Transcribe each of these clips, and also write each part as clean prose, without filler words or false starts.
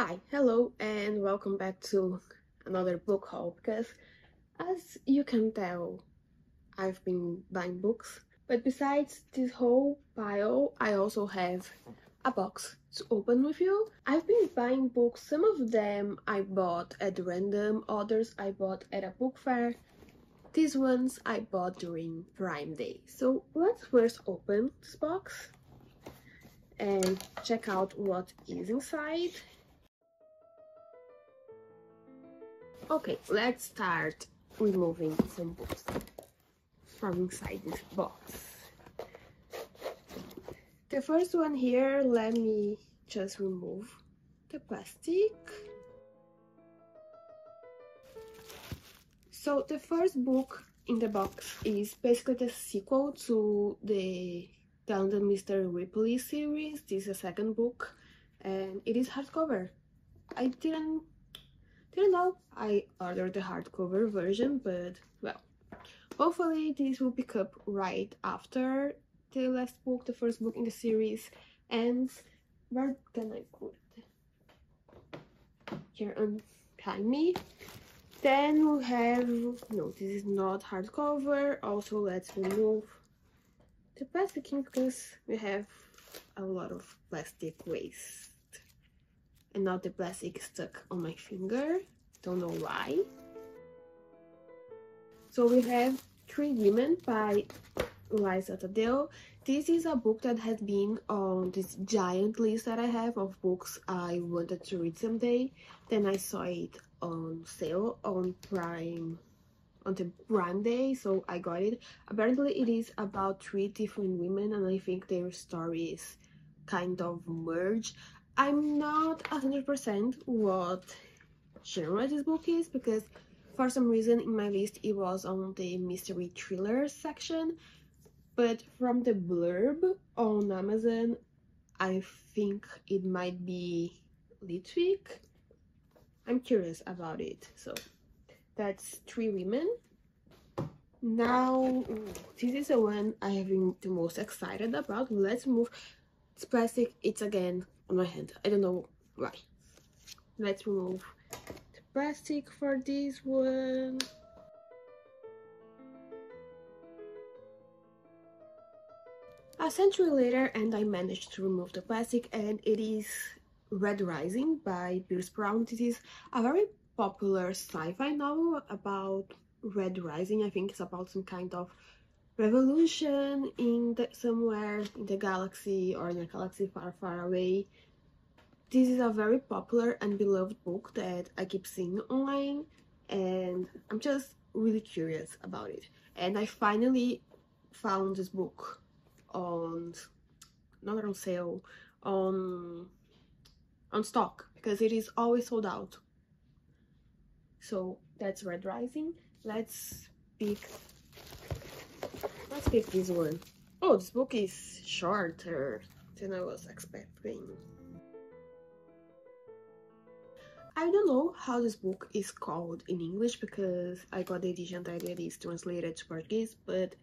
Hi, hello, and welcome back to another book haul because, as you can tell, I've been buying books. But besides this whole pile, I also have a box to open with you. I've been buying books. Some of them I bought at random, others I bought at a book fair. These ones I bought during Prime Day. So let's first open this box and check out what is inside. Okay, let's start removing some books from inside this box. The first one here, let me just remove the plastic. So the first book in the box is basically the sequel to the London Mr. Ripley series. This is the second book and it is hardcover. I didn't know I ordered the hardcover version, but well, hopefully this will pick up right after the last book, the first book in the series. And where can I put it? Here behind me. Then we have, no, this is not hardcover. Also, let's remove the plasticing because we have a lot of plastic waste. And now the plastic stuck on my finger. Don't know why. So we have Three Women by lesdeuxtigres. This is a book that has been on this giant list that I have of books I wanted to read someday. Then I saw it on sale on the Prime Day, so I got it. Apparently it is about three different women and I think their stories kind of merge. I'm not 100% what genre this book is because for some reason in my list it was on the mystery thriller section, but from the blurb on Amazon I think it might be Litwick. I'm curious about it. So that's Three Women. Now this is the one I have been the most excited about. Let's move this plastic. It's again on my hand. I don't know why. Let's remove the plastic for this one. A century later and I managed to remove the plastic, and it is Red Rising by Pierce Brown. This is a very popular sci-fi novel about Red Rising. I think it's about some kind of revolution in somewhere in the galaxy or in a galaxy far, far away. This is a very popular and beloved book that I keep seeing online, and I'm just really curious about it. And I finally found this book on, not on sale, on stock, because it is always sold out. So that's Red Rising. Let's pick this one. Oh, this book is shorter than I was expecting. I don't know how this book is called in English because I got the edition that it is translated to Portuguese, but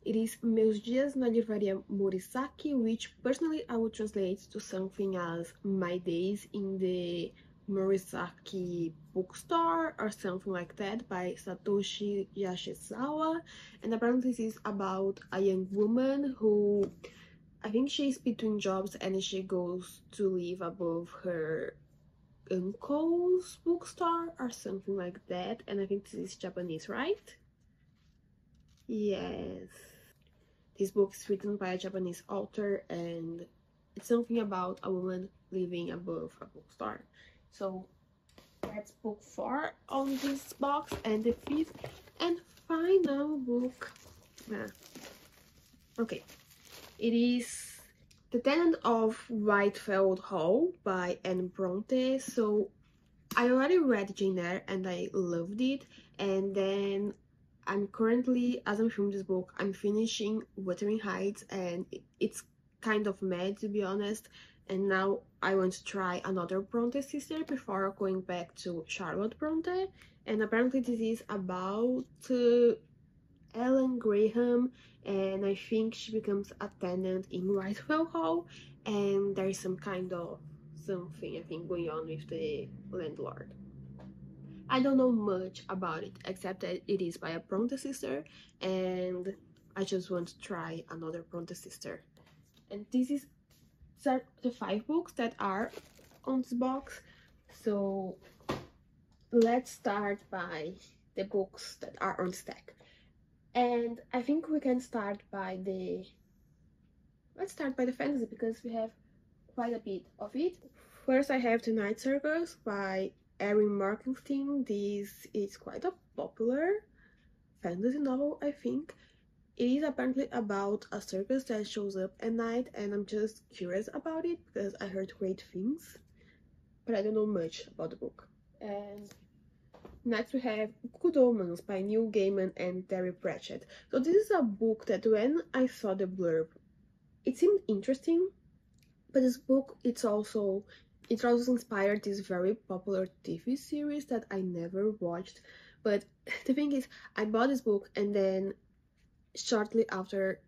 it is Meus Dias na Livraria Morisaki, which personally I would translate to something as My Days in the Morisaki Bookstore or something like that, by Satoshi Yashizawa. And apparently this is about a young woman who, I think she's between jobs and she goes to live above her uncle's bookstore or something like that. And I think this is Japanese, right? Yes. This book is written by a Japanese author and it's something about a woman living above a bookstore. So that's book 4 on this box, and the 5th and final book. Okay, it is The Tenant of Whitefeld Hall by Anne Bronte. So I already read Jane Eyre and I loved it, and then I'm currently, as I'm filming this book, I'm finishing Wuthering Heights and it's kind of mad, to be honest, and now I want to try another Bronte sister before going back to Charlotte Bronte. And apparently this is about Ellen Graham, and I think she becomes a tenant in Whitewell Hall, and there's some something, I think, going on with the landlord. I don't know much about it, except that it is by a Bronte sister, and I just want to try another Bronte sister. And this is the 5 books that are on this box. So let's start by the books that are on stack. And I think we can start by the... Let's start by the fantasy, because we have quite a bit of it. First, I have The Night Circus by Erin Morgenstern. This is quite a popular fantasy novel, I think. It is apparently about a circus that shows up at night, and I'm just curious about it because I heard great things, but I don't know much about the book. And next we have Good Omens by Neil Gaiman and Terry Pratchett. So this is a book that when I saw the blurb, it seemed interesting, but this book it also inspired this very popular TV series that I never watched. But the thing is, I bought this book, and then shortly after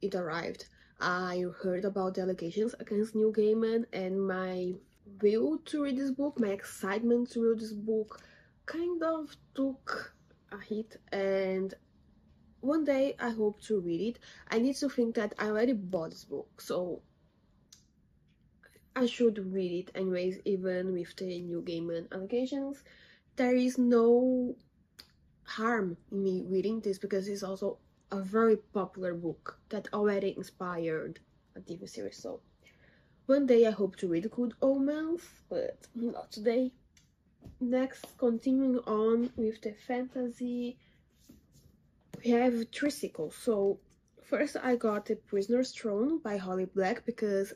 it arrived, I heard about the allegations against Neil Gaiman, and my will to read this book, my excitement to read this book kind of took a hit. And one day I hope to read it. I need to think that I already bought this book, so I should read it anyways, even with the Neil Gaiman allegations. There is no harm in me reading this, because it's also a very popular book that already inspired a TV series. So one day I hope to read Good Omens, but not today. Next, continuing on with the fantasy, we have 3 sequels. So first I got The Prisoner's Throne by Holly Black, because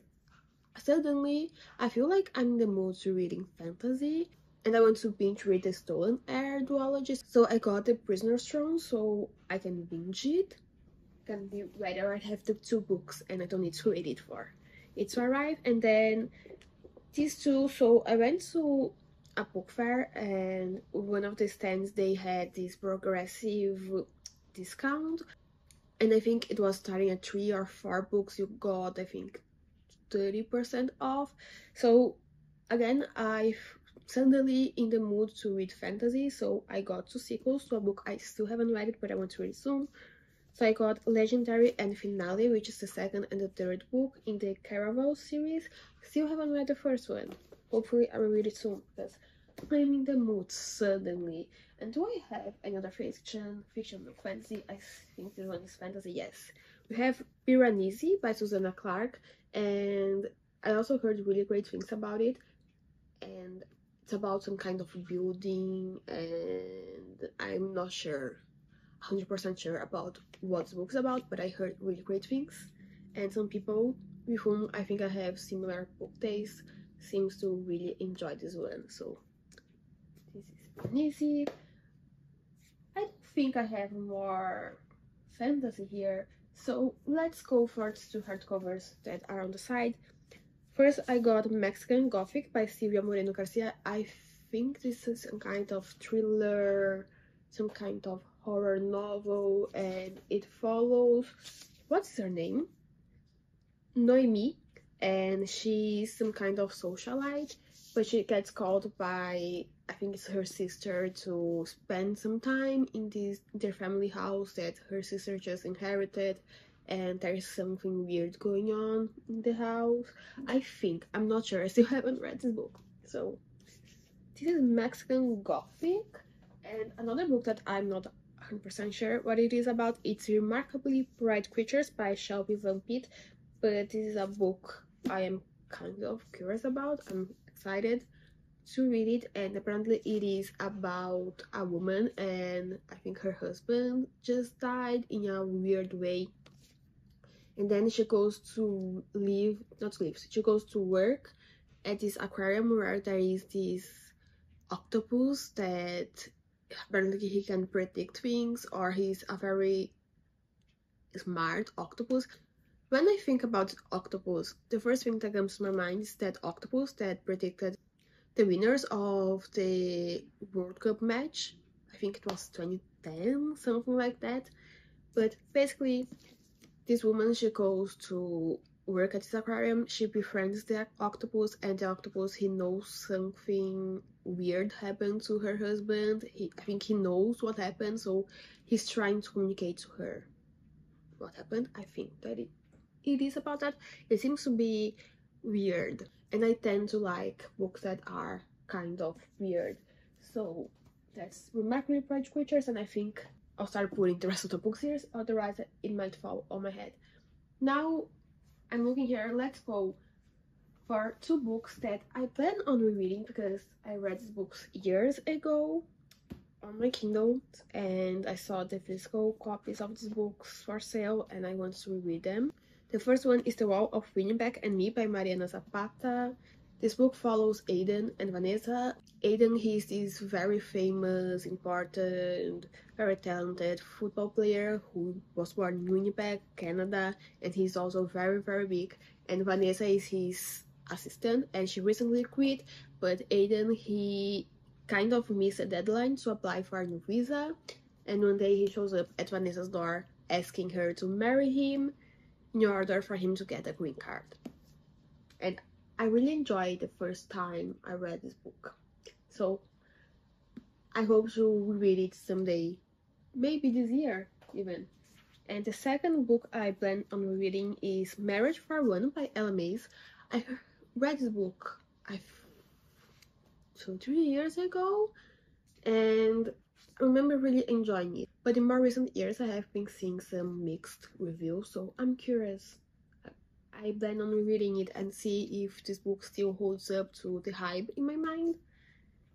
suddenly I feel like I'm in the mood to reading fantasy, and I want to binge read the Stolen Heir duology. So I got The Prisoner's Throne so I can binge it. Can be rather I have the 2 books and I don't need to read it for it to arrive. And then these 2, so I went to a book fair, and one of the stands they had this progressive discount, and I think it was starting at 3 or 4 books you got, I think, 30% off. So again, I suddenly in the mood to read fantasy, so I got 2 sequels to a book I still haven't read it, but I want to read it soon. So I got Legendary and Finale, which is the 2nd and the 3rd book in the Caraval series. Still haven't read the 1st one. Hopefully I will read it soon, because I'm in the mood suddenly. And do I have another fiction or fantasy? I think this one is fantasy, yes. We have Piranesi by Susanna Clarke, and I also heard really great things about it. And it's about some kind of building, and I'm not 100% sure about what the book's about, but I heard really great things. And some people with whom I think I have similar book tastes seems to really enjoy this one. So this is Piranesi. I don't think I have more fantasy here, so let's go first to hardcovers that are on the side. First, I got Mexican Gothic by Silvia Moreno Garcia. I think this is some kind of thriller, some kind of horror novel, and it follows, what's her name? Noemi, and she's some kind of socialite, but she gets called by, I think it's her sister, to spend some time in their family house that her sister just inherited, and there's something weird going on in the house. I think, I'm not sure, I still haven't read this book. So this is Mexican Gothic. And another book that I'm not 100% sure what it is about, it's Remarkably Bright Creatures by Shelby Van Pitt, but this is a book I am kind of curious about. I'm excited to read it, and apparently it is about a woman, and I think her husband just died in a weird way, and then she goes to she goes to work at this aquarium where there is this octopus that apparently he can predict things, or he's a very smart octopus. When I think about octopus, the first thing that comes to my mind is that octopus that predicted the winners of the World Cup match. I think it was 2010, something like that. But basically, this woman, she goes to work at this aquarium, she befriends the octopus, and the octopus, he knows something weird happened to her husband. I think he knows what happened, so he's trying to communicate to her what happened. I think that it is about that. It seems to be weird, and I tend to like books that are kind of weird. So that's Remarkably Pride Creatures, and I think I'll start putting the rest of the books here, otherwise it might fall on my head. Now I'm looking here. Let's go for two books that I plan on rereading because I read these books years ago on my Kindle, and I saw the physical copies of these books for sale and I want to reread them. The first one is The Wall of Winnipeg and Me by Mariana Zapata. This book follows Aiden and Vanessa. Aiden, he's this very famous, important, very talented football player who was born in Winnipeg, Canada, and he's also very, very big. And Vanessa is his assistant, and she recently quit, but Aiden, he kind of missed a deadline to apply for a new visa, and one day he shows up at Vanessa's door asking her to marry him in order for him to get a green card. And I really enjoyed the first time I read this book, so I hope to read it someday, maybe this year even. And the second book I plan on reading is Marriage for One by Ella Mays. I read this book 2-3 years ago, and I remember really enjoying it. But in more recent years, I have been seeing some mixed reviews, so I'm curious. I plan on reading it and see if this book still holds up to the hype in my mind.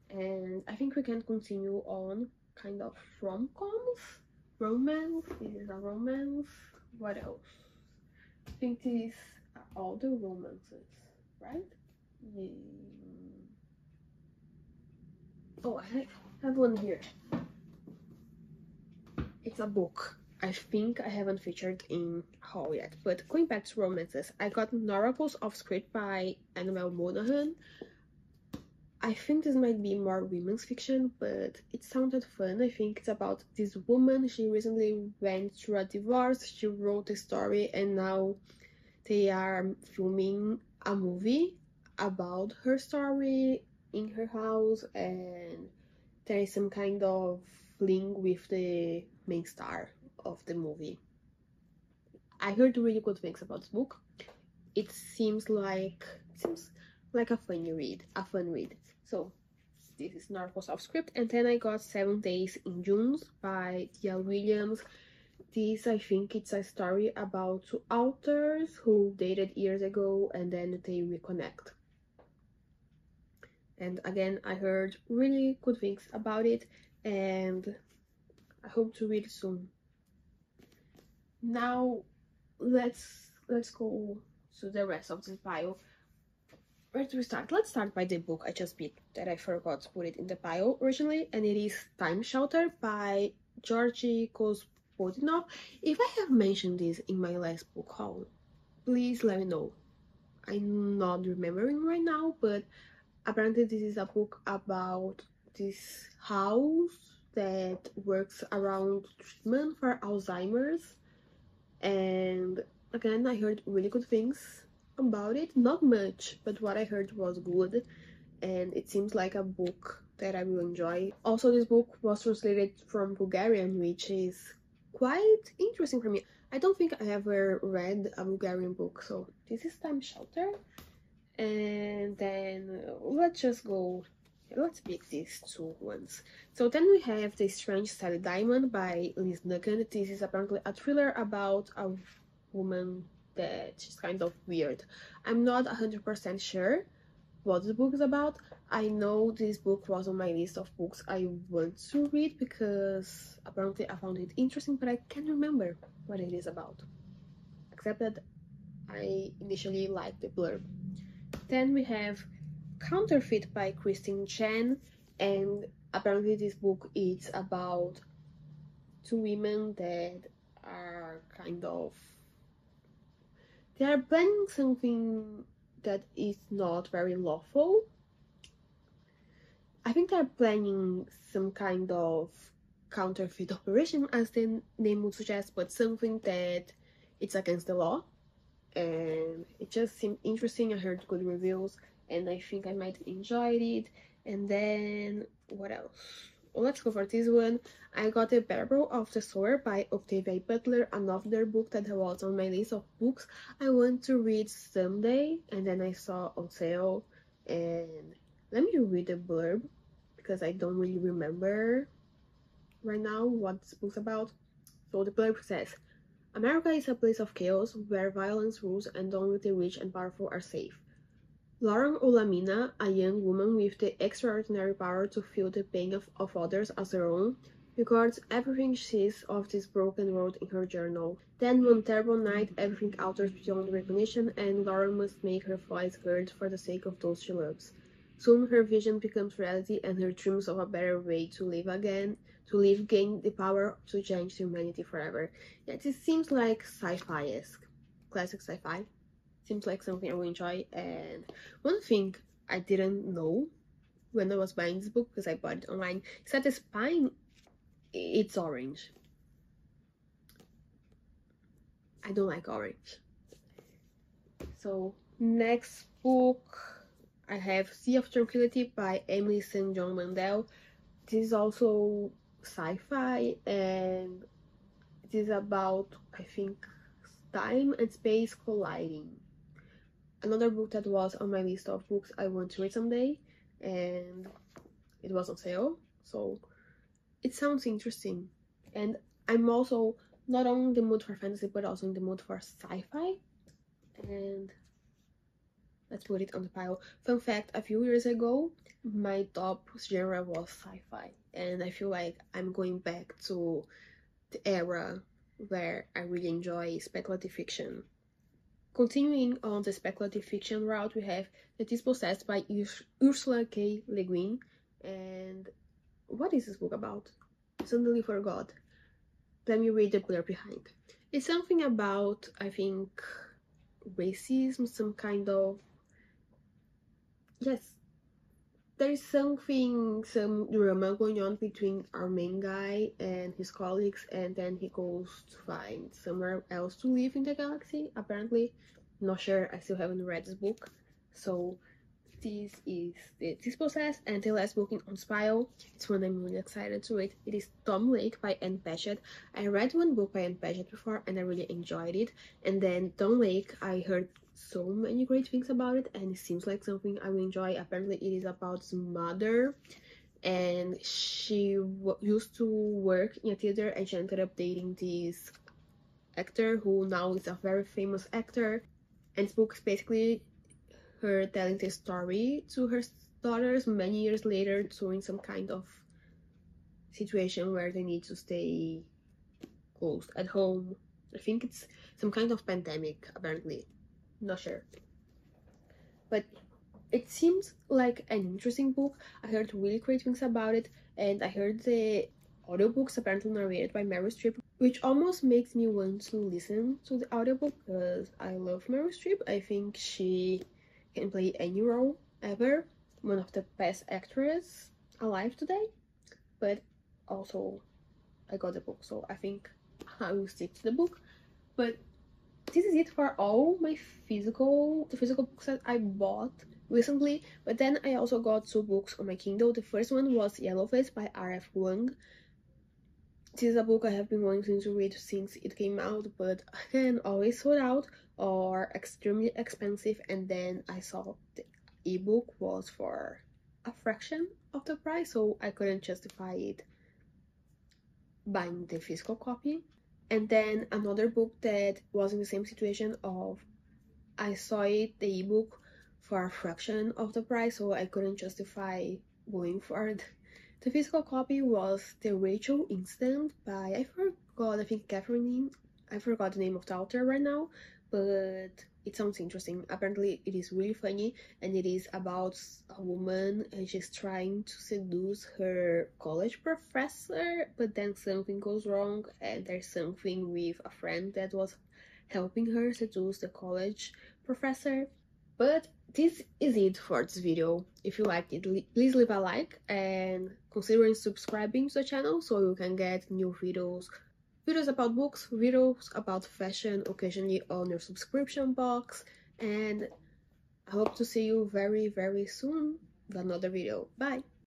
And I think we can continue on kind of rom-coms, romance. This is a romance. What else? I think these are all the romances, right? Yeah. Oh, I have one here. It's a book I think I haven't featured in haul yet, but going back to romances, I got Oracles of Script by Annabelle Monaghan. I think this might be more women's fiction, but it sounded fun. I think it's about this woman. She recently went through a divorce, she wrote a story, and now they are filming a movie about her story in her house, and there is some kind of link with the main star of the movie. I heard really good things about this book. It seems like a fun read. So this is Oracles of Script, and then I got 7 Days in June by Tia Williams. This, I think it's a story about two authors who dated years ago and then they reconnect. And again, I heard really good things about it, and I hope to read it soon. Now let's go to the rest of this pile. Where do we start? Let's start by the book I just picked that I forgot to put it in the pile originally, and it is Time Shelter by Georgi Gospodinov. If I have mentioned this in my last book haul, please let me know. I'm not remembering right now, but apparently this is a book about this house that works around treatment for Alzheimer's, and again, I heard really good things about it. Not much, but what I heard was good, and it seems like a book that I will enjoy. Also, this book was translated from Bulgarian, which is quite interesting for me. I don't think I ever read a Bulgarian book, so this is Time Shelter. And then let's pick these two ones. So then we have The Strange Sally Diamond by Liz Nucken. This is apparently a thriller about a woman that she's kind of weird. I'm not 100% sure what the book is about. I know this book was on my list of books I want to read because apparently I found it interesting, but I can't remember what it is about, except that I initially liked the blurb. Then we have Counterfeit by Christine Chen, and apparently this book is about two women that are they are planning something that is not very lawful. I think they're planning some kind of counterfeit operation, as the name would suggest, but something that it's against the law. and it just seemed interesting. I heard good reviews and I think I might enjoy it. And then what else? Well, let's go for this one. I got The Parable of the Sower by Octavia Butler, another book that was on my list of books I want to read someday, and then I saw on sale. And let me read the blurb because I don't really remember right now what this book's about. So the blurb says, America is a place of chaos where violence rules and only the rich and powerful are safe. Lauren Olamina, a young woman with the extraordinary power to feel the pain of others as her own, records everything she sees of this broken world in her journal. Then one terrible night, everything alters beyond recognition, and Lauren must make her voice heard for the sake of those she loves. Soon her vision becomes reality, and her dreams of a better way to live gain the power to change humanity forever. Yet it seems like sci-fi-esque. Classic sci-fi. Seems like something I will enjoy. And one thing I didn't know when I was buying this book, because I bought it online, is that the spine, it's orange. I don't like orange. So next book I have Sea of Tranquility by Emily St. John Mandel. This is also sci-fi, and it is about, I think, time and space colliding. Another book that was on my list of books I want to read someday, and it was on sale, so it sounds interesting. And I'm also not only in the mood for fantasy but also in the mood for sci-fi, and let's put it on the pile. Fun fact, a few years ago my top genre was sci-fi, and I feel like I'm going back to the era where I really enjoy speculative fiction. Continuing on the speculative fiction route, we have The Dispossessed by Ursula K. Le Guin. And what is this book about? I suddenly forgot. Let me read the blurb behind. It's something about, I think, racism, some kind of... Yes, there's some drama going on between our main guy and his colleagues, and then he goes to find somewhere else to live in the galaxy, apparently. Not sure, I still haven't read this book. So this is The Dispossessed, and the last book on Spile. It's one I'm really excited to read. It is Tom Lake by Anne Patchett. I read one book by Anne Patchett before and I really enjoyed it, and then Tom Lake, I heard so many great things about it, and it seems like something I will enjoy. Apparently it is about his mother, and she used to work in a theater, and she ended up dating this actor who now is a very famous actor. And this book is basically her telling the story to her daughters many years later during some kind of situation where they need to stay closed at home. I think it's some kind of pandemic, apparently. Not sure. But it seems like an interesting book. I heard really great things about it, and I heard the audiobooks apparently narrated by Meryl Streep, which almost makes me want to listen to the audiobook because I love Meryl Streep. I think she can play any role ever. One of the best actresses alive today. But also I got the book, so I think I will stick to the book. But this is it for all my physical books that I bought recently. But then I also got 2 books on my Kindle. The first one was Yellowface by R.F. Wang. This is a book I have been wanting to read since it came out, but again, always sold out or extremely expensive. And then I saw the ebook was for a fraction of the price, so I couldn't justify it buying the physical copy. And then another book that was in the same situation of I saw it, the ebook, for a fraction of the price, so I couldn't justify going for it. The physical copy was The Rachel Incident by, I forgot the name of the author right now, but it sounds interesting. Apparently it is really funny, and it is about a woman and she's trying to seduce her college professor, but then something goes wrong, and there's something with a friend that was helping her seduce the college professor. But this is it for this video. If you liked it, please leave a like and consider subscribing to the channel so you can get new videos videos about books, videos about fashion occasionally on your subscription box, and I hope to see you very, very soon with another video. Bye!